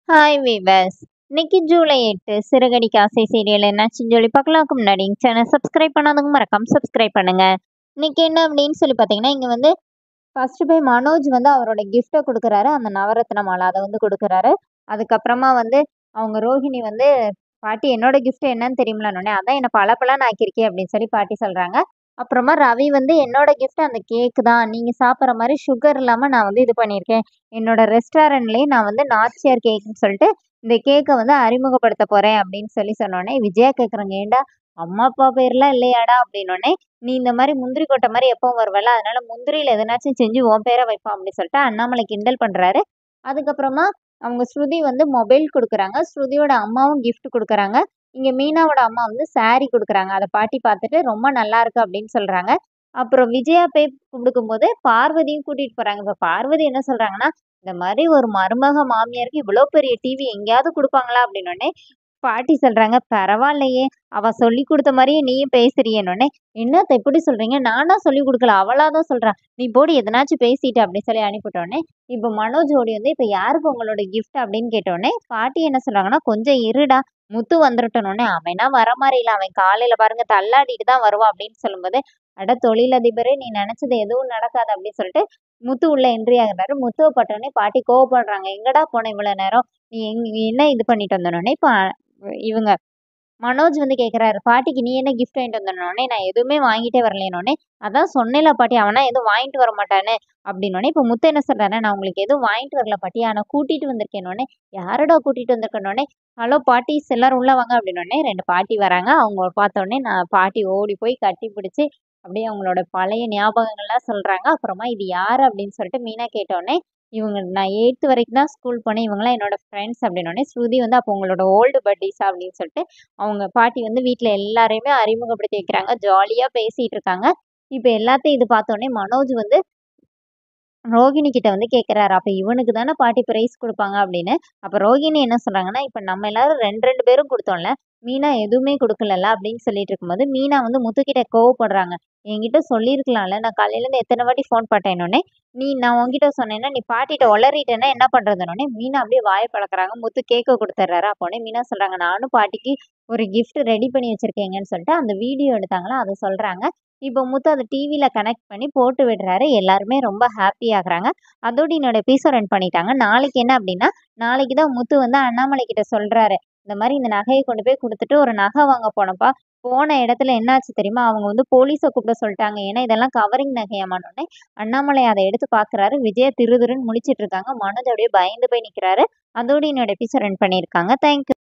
Hi viewers. இன்னைக்கு ஜூலை 8 சிறகடிக்க ஆசை serial என்னாச்சுன்னு சொல்லி பார்க்கலாம்க்கு முன்னாடி சேனல் சப்ஸ்கிரைப் பண்ணாதவங்க மறக்காம சப்ஸ்கிரைப் பண்ணுங்க. இன்னைக்கு என்ன அப்படின்னு சொல்லி பார்த்தீங்கன்னா, இங்கே வந்து ஃபர்ஸ்ட் போய் மனோஜ் வந்து அவரோட கிஃப்ட்டை கொடுக்குறாரு. அந்த நவரத்ன மாலை அதை வந்து கொடுக்குறாரு. அதுக்கப்புறமா வந்து அவங்க ரோஹிணி வந்து பாட்டி என்னோட கிஃப்ட் என்னன்னு தெரியுமில்லன்னொடனே அதான் என்ன பளபளன்னு ஆக்கியிருக்கே அப்படின்னு சொல்லி பாட்டி சொல்கிறாங்க. அப்புறமா ரவி வந்து என்னோட கிஃப்ட் அந்த கேக்கு தான், நீங்கள் சாப்பிட்ற மாதிரி சுகர் இல்லாமல் நான் வந்து இது பண்ணியிருக்கேன். என்னோட ரெஸ்டாரண்ட்லேயே நான் வந்து நாச்சியார் கேக்குன்னு சொல்லிட்டு இந்த கேக்கை வந்து அறிமுகப்படுத்த போகிறேன் அப்படின்னு சொல்லி சொன்னோடனே விஜயா கேட்குறாங்க, ஏண்டா அம்மா அப்பா பேர்லாம் இல்லையாடா அப்படின்னோடனே, நீ இந்த மாதிரி முந்திரி கொட்டை மாதிரி எப்பவும் வருவல, அதனால முந்திரியில் எதனாச்சும் செஞ்சு உன் பேரை வைப்பான் அப்படின்னு சொல்லிட்டு அண்ணாமலை கிண்டல் பண்ணுறாரு. அதுக்கப்புறமா அவங்க ஸ்ருதி வந்து மொபைல் கொடுக்குறாங்க. ஸ்ருதியோட அம்மாவும் கிஃப்ட் கொடுக்குறாங்க. இங்கே மீனாவோட அம்மா வந்து saree கொடுக்குறாங்க. அதை பாட்டி பார்த்துட்டு ரொம்ப நல்லா இருக்கு அப்படின்னு சொல்கிறாங்க. அப்புறம் விஜயா போய் கொடுக்கும்போது பார்வதியும் கூட்டிகிட்டு போகிறாங்க. இப்போ பார்வதி என்ன சொல்கிறாங்கன்னா, இந்த மாதிரி ஒரு மருமக மாமியாருக்கு இவ்வளோ பெரிய டிவி எங்கேயாவது கொடுப்பாங்களா அப்படின்னோடனே பாட்டி சொல்றாங்க, "பரவாயில்லையே! அவ சொல்லிக் குடுத்த மாரியே நீயும் பேசுறியேன்னோனே." "என்னத்த இப்படி சொல்றீங்க? நானா சொல்லிக் குடுக்கல. அவளா தான் சொல்றா. நீ போடி எதனாச்சும் பேசிட்டு" அப்படின்னு சொல்லி அனுப்பிவிட்டோனே, இப்ப மனோஜ் ஓடி வந்து, "இப்ப யாருக்கு உங்களோட கிஃப்ட்?" அப்படின்னு கேட்டோனே, பாட்டி என்ன சொல்றாங்கன்னா, "கொஞ்சம் இருடா, முத்து வந்துரட்டும்னோனே." "அவன்லாம் வர மாரி இல்ல. அவன் காலையில பாருங்க தள்ளாடிட்டு தான் வருவான்" அப்படின்னு சொல்லும்போது, "அட தொழிலதிபரே! நீ நெனச்சது எதுவும் நடக்காது" அப்படின்னு சொல்லிட்டு முத்து உள்ள என்ட்ரி ஆகுறாரு. முத்துவ பார்த்தோனே பாட்டி கோவப்படுறாங்க. "எங்கடா போன இவ்வளோ நேரம்? நீ என்ன இது பண்ணிட்டு வந்தோன்னே?" இப்ப இவங்க மனோஜ் வந்து கேட்குறாரு, "பாட்டிக்கு நீ என்ன கிஃப்ட் வாங்கிட்டு வந்தோன்னே?" "நான் எதுவுமே வாங்கிட்டே வரலேன்னோனே." "அதான் சொன்னேன்ல பாட்டி, அவனா எதுவும் வாங்கிட்டு வர மாட்டான்னு." அப்படின்னோனே, இப்போ முத்து என்ன சொல்றாரு, "நான் உங்களுக்கு எதுவும் வாங்கிட்டு வரல பாட்டி. ஆனா கூட்டிட்டு வந்திருக்கேன்னோனே." "யாரடா கூட்டிட்டு வந்திருக்கன்னோனே?" "ஹலோ பாட்டிஸ் எல்லாரும் உள்ள வாங்க." அப்படின்னோனே 2 பாட்டி வராங்க. அவங்க பார்த்தோனே நான் பாட்டி ஓடி போய் கட்டி பிடிச்சு அப்படியே அவங்களோட பழைய ஞாபகங்கள்லாம் சொல்றாங்க. அப்புறமா "இது யாரு?" அப்படின்னு சொல்லிட்டு மீனா கேட்டோனே, "இவங்க நான் 8த் வரைக்கும் தான் ஸ்கூல் போனேன். இவங்கலாம் என்னோட ஃப்ரெண்ட்ஸ்." அப்படின்னோனே ஸ்ருதி வந்து, "அப்போ உங்களோட ஓல்டு பட்டீஸா?" அப்படின்னு சொல்லிட்டு அவங்க பாட்டி வந்து வீட்ல எல்லாரையுமே அறிமுகப்படுத்தி வைக்கிறாங்க. ஜாலியா பேசிட்டு இருக்காங்க. இப்ப எல்லாத்தையும் இது பார்த்தோனே மனோஜ் வந்து ரோகிணி கிட்ட வந்து கேட்குறாரு, "அப்ப இவனுக்கு தானே பாட்டி பிரைஸ் குடுப்பாங்க" அப்படின்னு. அப்ப ரோகிணி என்ன சொல்றாங்கன்னா, "இப்ப நம்ம எல்லாரும் 2, 2 பேரும் குடுத்தோம்ல. மீனா எதுவுமே குடுக்கலல்ல" அப்படின்னு சொல்லிட்டு இருக்கும்போது, மீனா வந்து முத்துக்கிட்ட கோவப்படுறாங்க. "என்கிட்ட சொல்லியிருக்கலாம்ல. நான் காலையிலேருந்து எத்தன வாட்டி ஃபோன் பண்ணேன்னோனே, நான் உன்கிட்ட சொன்னேன்னா, நீ பாட்டிட்ட ஒளறிட்டேன்னா என்ன பண்றதுன்னோனே." மீனா அப்படியே வாய பழக்குறாங்க. முத்து கேக்க குடுத்துர்றாரு. அப்போனே மீனா சொல்றாங்க, "நானும் பாட்டிக்கு ஒரு கிஃப்ட் ரெடி பண்ணி வச்சிருக்கேங்கன்னு" சொல்லிட்டு அந்த வீடியோ எடுத்தாங்களா, அத சொல்றாங்க. இப்போ முத்து அத டிவில கனெக்ட் பண்ணி போட்டு விடுறாரு. எல்லாருமே ரொம்ப ஹாப்பி ஆகுறாங்க. அதோட என்னோட எபிசோட் எண்ட் பண்ணிட்டாங்க. நாளைக்கு என்ன அப்டின்னா, நாளைக்கு தான் முத்து வந்து அண்ணாமலை கிட்ட சொல்றாரு. இந்த மாரி இந்த நகைய கொண்டு போய் குடுத்துட்டு ஒரு நகை வாங்க போனோம்ப்பா. போன இடத்துல என்னாச்சு தெரியுமா? அவங்க வந்து போலீஸ கூப்பிட சொல்ட்டாங்க. ஏன்னா இதெல்லாம் கவரிங் நகையாமான்னோனே, அண்ணாமலை அத எடுத்து பார்க்குறாரு. விஜயா திருதிருன்னு முழிச்சிட்டு இருக்காங்க. மனோஜ் அப்படியே பயந்து போய் நிக்கிறாரு. அதோட என்னோட எபிசோட் எண்ட் பண்ணியிருக்காங்க. Thank you.